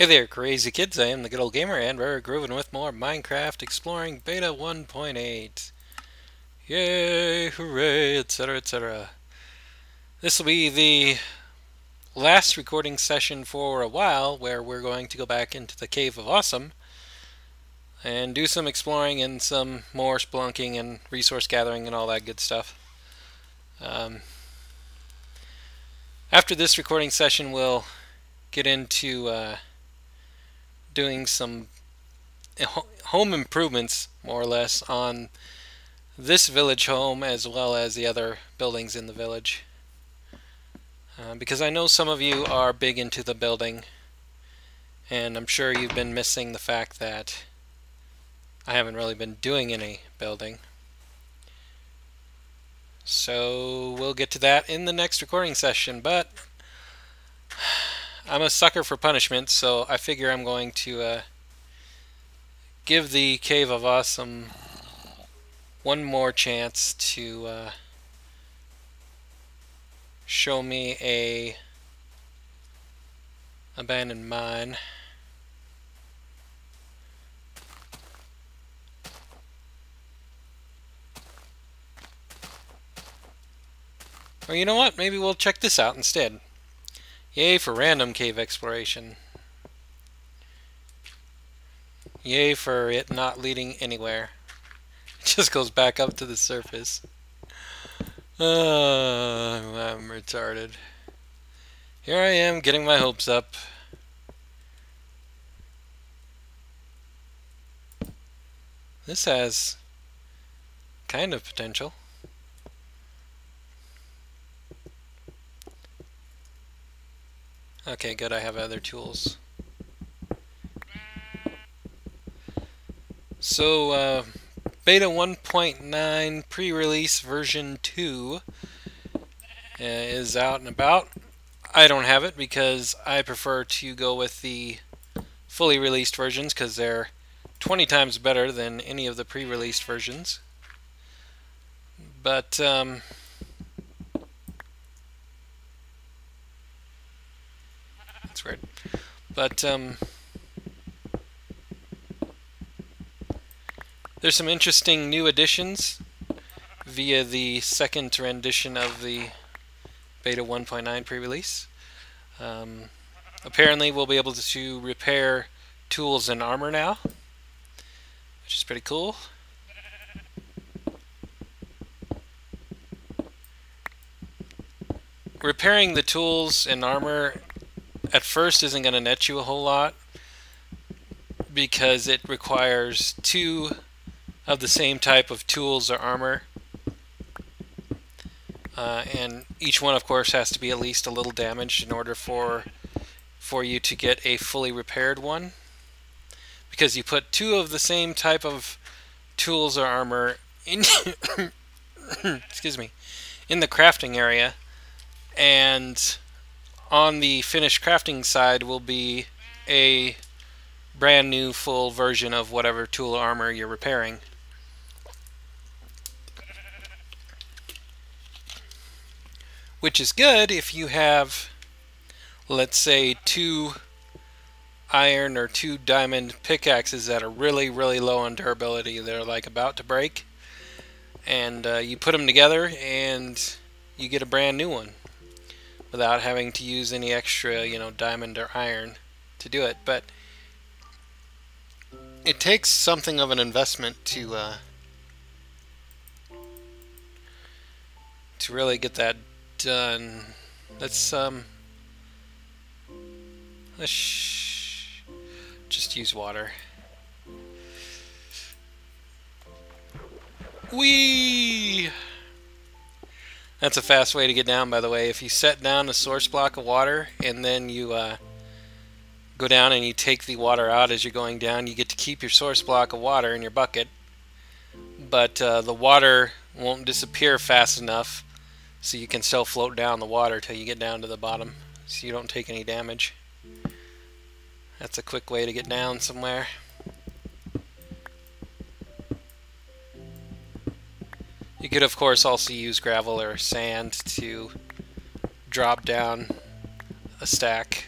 Hey there, crazy kids. I am the good old gamer, and we're grooving with more Minecraft Exploring Beta 1.8. Yay, hooray, etc., etc. This will be the last recording session for a while, where we're going to go back into the Cave of Awesome and do some exploring and some more spelunking and resource gathering and all that good stuff. After this recording session, we'll get into doing some home improvements, more or less, on this village home as well as the other buildings in the village. Because I know some of you are big into the building, and I'm sure you've been missing the fact that I haven't really been doing any building. So we'll get to that in the next recording session, but I'm a sucker for punishment, so I figure I'm going to give the Cave of Awesome one more chance to show me a abandoned mine. Or you know what, maybe we'll check this out instead. Yay for random cave exploration. Yay for it not leading anywhere. It just goes back up to the surface. I'm retarded. Here I am getting my hopes up. This has kind of potential. Okay, good, I have other tools. So, Beta 1.9 pre-release version 2 is out and about. I don't have it because I prefer to go with the fully released versions because they're 20 times better than any of the pre-released versions. But, that's weird. But, there's some interesting new additions via the second rendition of the Beta 1.9 pre-release. Apparently we'll be able to repair tools and armor now, which is pretty cool. Repairing the tools and armor at first isn't going to net you a whole lot because it requires two of the same type of tools or armor, and each one of course has to be at least a little damaged in order for you to get a fully repaired one, because you put two of the same type of tools or armor in excuse me, in the crafting area, and on the finished crafting side will be a brand new full version of whatever tool or armor you're repairing. Which is good if you have, let's say, 2 iron or 2 diamond pickaxes that are really low on durability. They're like about to break, and you put them together and you get a brand new one without having to use any extra, diamond or iron to do it. But it takes something of an investment to really get that done. Let's just use water. Whee! That's a fast way to get down, by the way. If you set down a source block of water and then you go down and you take the water out as you're going down, you get to keep your source block of water in your bucket, but the water won't disappear fast enough, so you can still float down the water till you get down to the bottom, so you don't take any damage. That's a quick way to get down somewhere. You could of course also use gravel or sand to drop down a stack.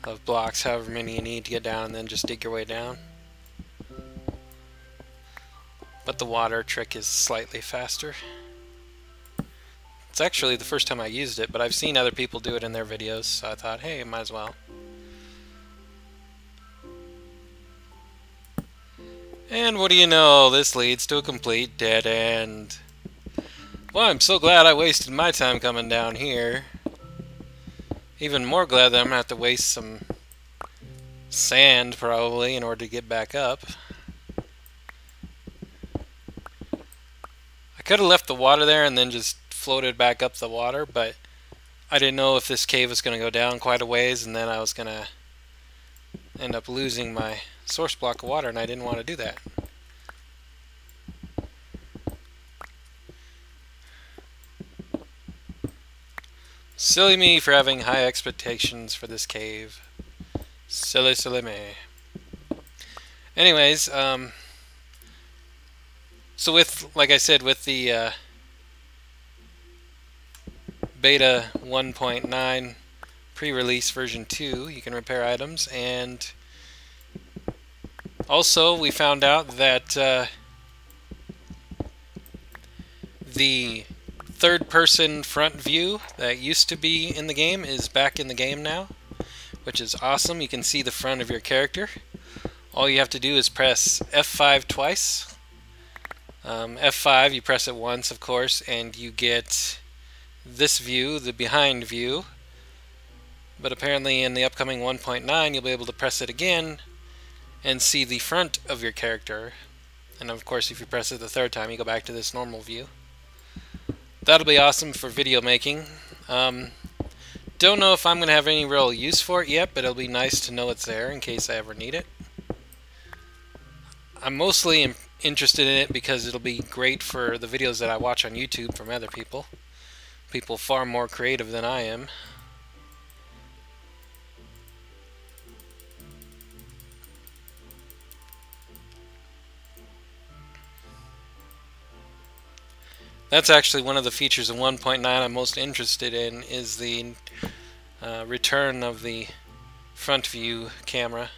of blocks, however many you need to get down, and then just dig your way down. But the water trick is slightly faster. It's actually the first time I used it, but I've seen other people do it in their videos, so I thought, hey, might as well. And what do you know, this leads to a complete dead end. Well, I'm so glad I wasted my time coming down here. Even more glad that I'm going to have to waste some sand, probably, in order to get back up. I could have left the water there and then just floated back up the water, but I didn't know if this cave was going to go down quite a ways, and then I was going to end up losing my source block of water, and I didn't want to do that. Silly me for having high expectations for this cave. Silly, silly me. Anyways, so with, like I said, with the beta 1.9 pre-release version 2, you can repair items, and also we found out that the third-person front view that used to be in the game is back in the game now, which is awesome. You can see the front of your character. All you have to do is press F5 twice. F5, you press it once, of course, and you get this view, the behind view. But apparently in the upcoming 1.9 you'll be able to press it again and see the front of your character. And of course if you press it the third time you go back to this normal view. That'll be awesome for video making. Don't know if I'm going to have any real use for it yet, but it'll be nice to know it's there in case I ever need it. I'm mostly interested in it because it'll be great for the videos that I watch on YouTube from other people. People far more creative than I am. That's actually one of the features of 1.9 I'm most interested in, is the return of the front view camera.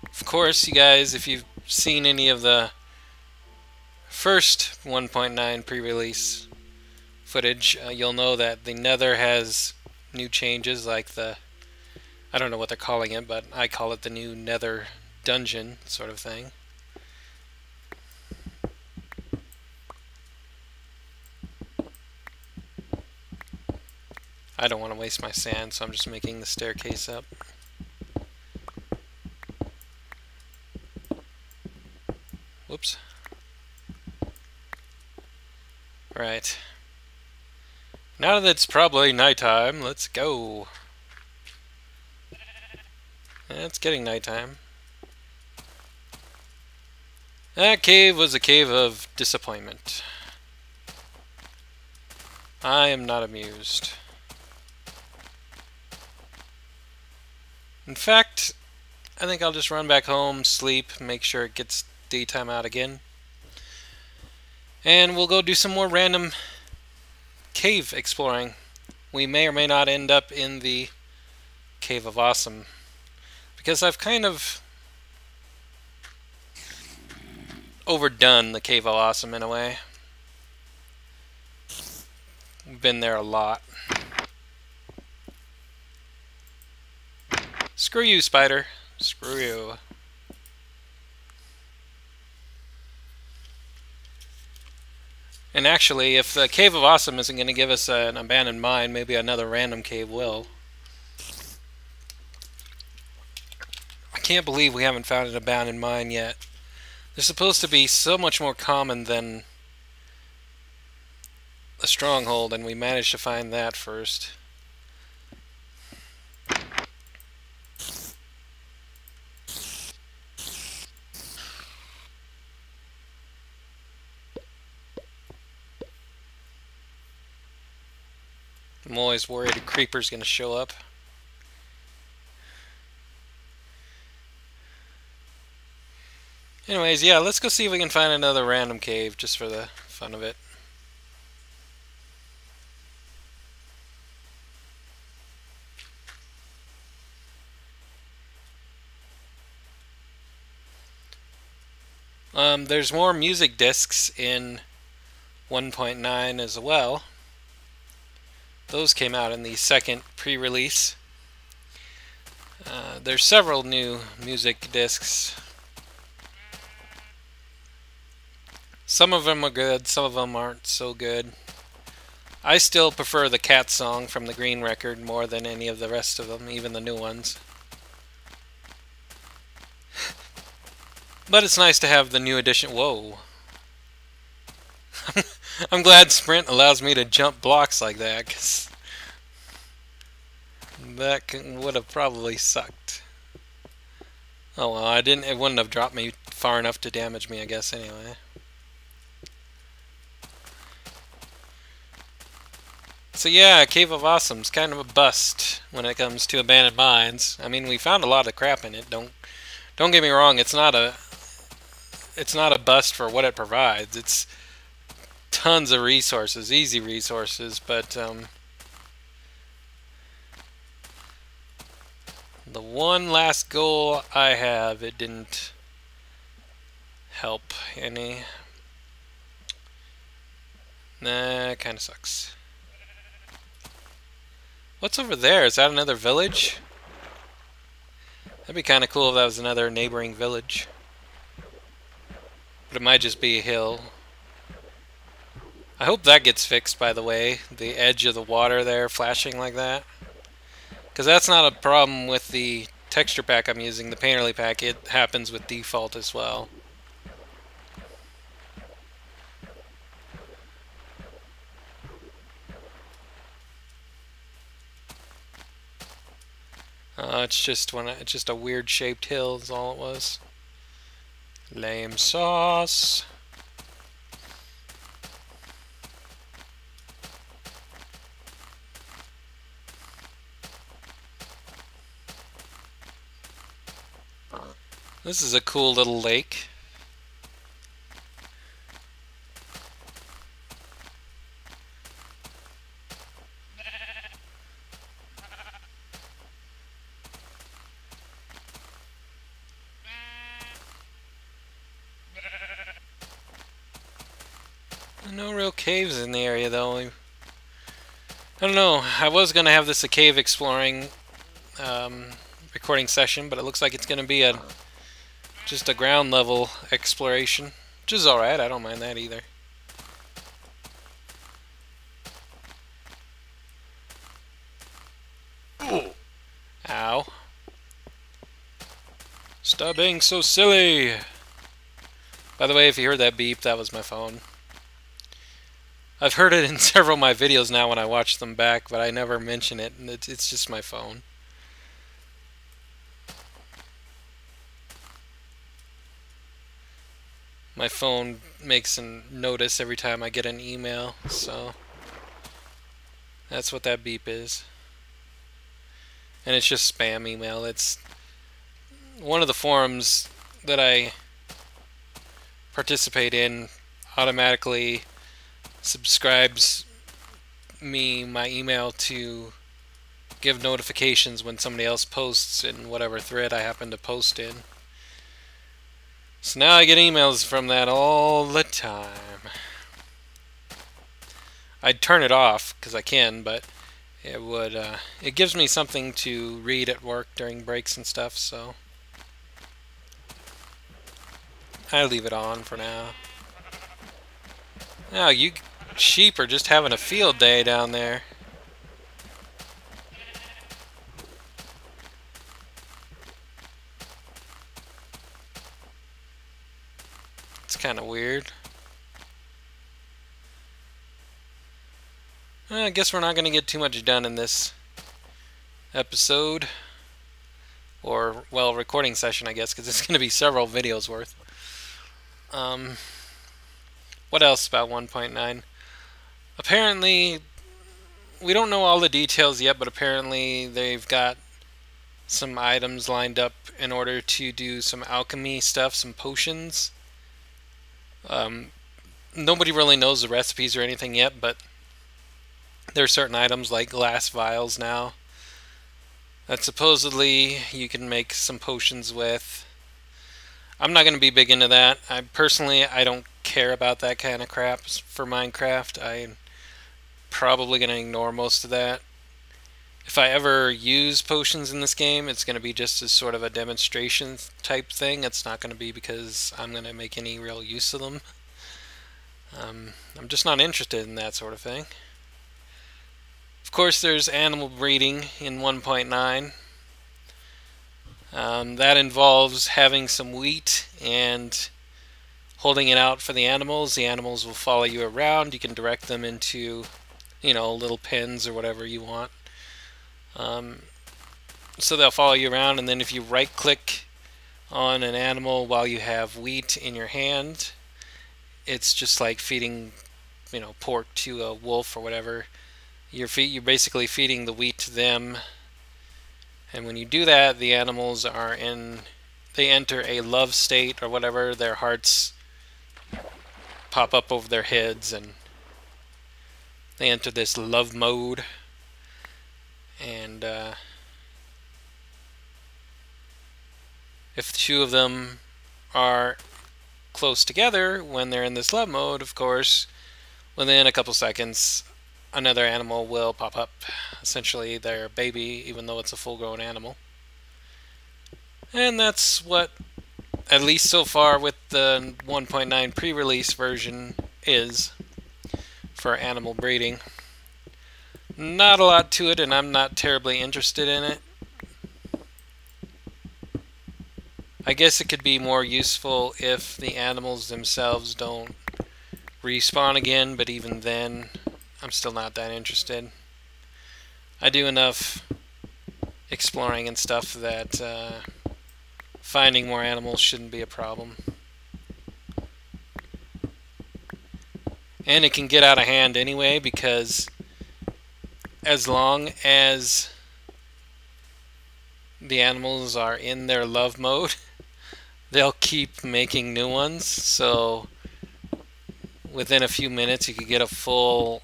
Of course, you guys, if you've seen any of the first 1.9 pre-release footage, you'll know that the Nether has new changes, like the, I don't know what they're calling it, but I call it the new Nether dungeon sort of thing. I don't want to waste my sand, so I'm just making the staircase up. Whoops. Right. Now that it's probably nighttime, let's go. It's getting nighttime. That cave was a cave of disappointment. I am not amused. In fact, I think I'll just run back home, sleep, make sure it gets daytime out again. And we'll go do some more random cave exploring. We may or may not end up in the Cave of Awesome, because I've kind of overdone the Cave of Awesome in a way. We've been there a lot. Screw you, spider. Screw you. And actually, if the Cave of Awesome isn't going to give us an abandoned mine, maybe another random cave will. I can't believe we haven't found an abandoned mine yet. They're supposed to be so much more common than a stronghold, and we managed to find that first. I'm always worried a creeper's going to show up. Anyways, yeah, let's go see if we can find another random cave, just for the fun of it. There's more music discs in 1.9 as well. Those came out in the second pre-release. There's several new music discs. Some of them are good, some of them aren't so good. I still prefer the Cat song from the Green record more than any of the rest of them, even the new ones. But it's nice to have the new edition. Whoa. I'm glad Sprint allows me to jump blocks like that, because that would have probably sucked. Oh well, it wouldn't have dropped me far enough to damage me, I guess, anyway. So yeah, Cave of Awesome's kind of a bust when it comes to abandoned mines. I mean, we found a lot of crap in it. Don't get me wrong, it's not a bust for what it provides. It's tons of resources, easy resources, but the one last goal I have, it didn't help any. Nah, kinda sucks. What's over there? Is that another village? That'd be kinda cool if that was another neighboring village. But it might just be a hill. I hope that gets fixed, by the way. The edge of the water there flashing like that. Because that's not a problem with the texture pack I'm using, the Painterly pack. It happens with default as well. It's just a weird shaped hill is all it was. Lame sauce. This is a cool little lake. No real caves in the area though. I don't know. I was going to have this a cave exploring recording session, but it looks like it's going to be just a ground level exploration, which is alright. I don't mind that either. Ow. Stop being so silly! By the way, if you heard that beep, that was my phone. I've heard it in several of my videos now when I watch them back, but I never mention it, and it's just my phone. My phone makes a notice every time I get an email, so that's what that beep is. And it's just spam email. It's one of the forums that I participate in automatically subscribes me my email to give notifications when somebody else posts in whatever thread I happen to post in. So now I get emails from that all the time. I'd turn it off because I can, but it gives me something to read at work during breaks and stuff, so I leave it on for now. Now you sheep are just having a field day down there. It's kind of weird. I guess we're not going to get too much done in this episode. Or, well, recording session, I guess, because it's going to be several videos worth. What else about 1.9? Apparently, we don't know all the details yet, but apparently they've got some items lined up in order to do some alchemy stuff, some potions. Nobody really knows the recipes or anything yet, but there are certain items like glass vials now that supposedly you can make some potions with. I'm not going to be big into that. I don't care about that kind of crap for Minecraft. I'm probably going to ignore most of that. If I ever use potions in this game, it's going to be just as sort of a demonstration type thing. It's not going to be because I'm going to make any real use of them. I'm just not interested in that sort of thing. Of course, there's animal breeding in 1.9. That involves having some wheat and holding it out for the animals. The animals will follow you around. You can direct them into, little pens or whatever you want. So they'll follow you around, and then if you right-click on an animal while you have wheat in your hand, it's just like feeding, pork to a wolf or whatever. You're basically feeding the wheat to them, and when you do that, the animals they enter a love state or whatever. Their hearts pop up over their heads, and they enter this love mode. And if two of them are close together when they're in this love mode, of course, within a couple seconds, another animal will pop up, essentially their baby, even though it's a full-grown animal. And that's what, at least so far with the 1.9 pre-release version, is for animal breeding. Not a lot to it, and I'm not terribly interested in it. I guess it could be more useful if the animals themselves don't respawn again, but even then, I'm still not that interested. I do enough exploring and stuff that finding more animals shouldn't be a problem. And it can get out of hand anyway, because as long as the animals are in their love mode, they'll keep making new ones. So within a few minutes you could get a full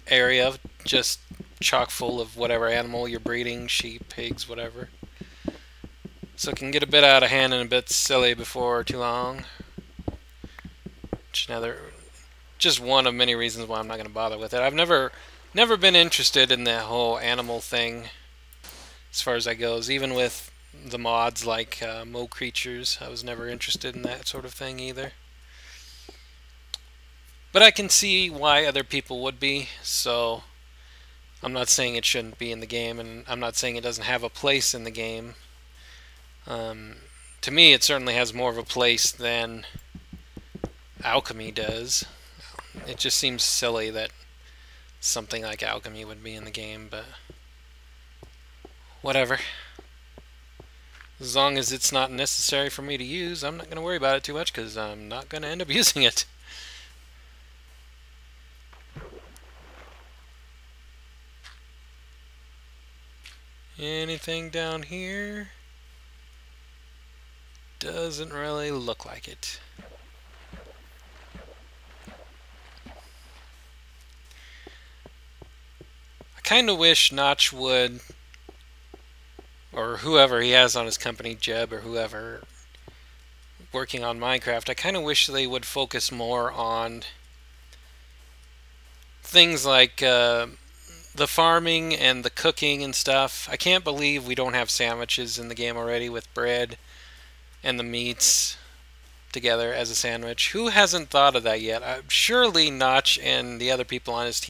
area just chock full of whatever animal you're breeding, sheep, pigs, whatever. So it can get a bit out of hand and a bit silly before too long. Just one of many reasons why I'm not going to bother with it. I've never been interested in the whole animal thing as far as that goes. Even with the mods like Mo Creatures, I was never interested in that sort of thing either. But I can see why other people would be, so I'm not saying it shouldn't be in the game, and I'm not saying it doesn't have a place in the game. To me, it certainly has more of a place than alchemy does. It just seems silly that something like alchemy would be in the game, but whatever. As long as it's not necessary for me to use, I'm not going to worry about it too much, because I'm not going to end up using it. Anything down here? Doesn't really look like it. I kind of wish Notch would, or whoever he has on his company, Jeb or whoever, working on Minecraft, I kind of wish they would focus more on things like the farming and the cooking and stuff. I can't believe we don't have sandwiches in the game already with bread and the meats together as a sandwich. Who hasn't thought of that yet? Surely Notch and the other people on his team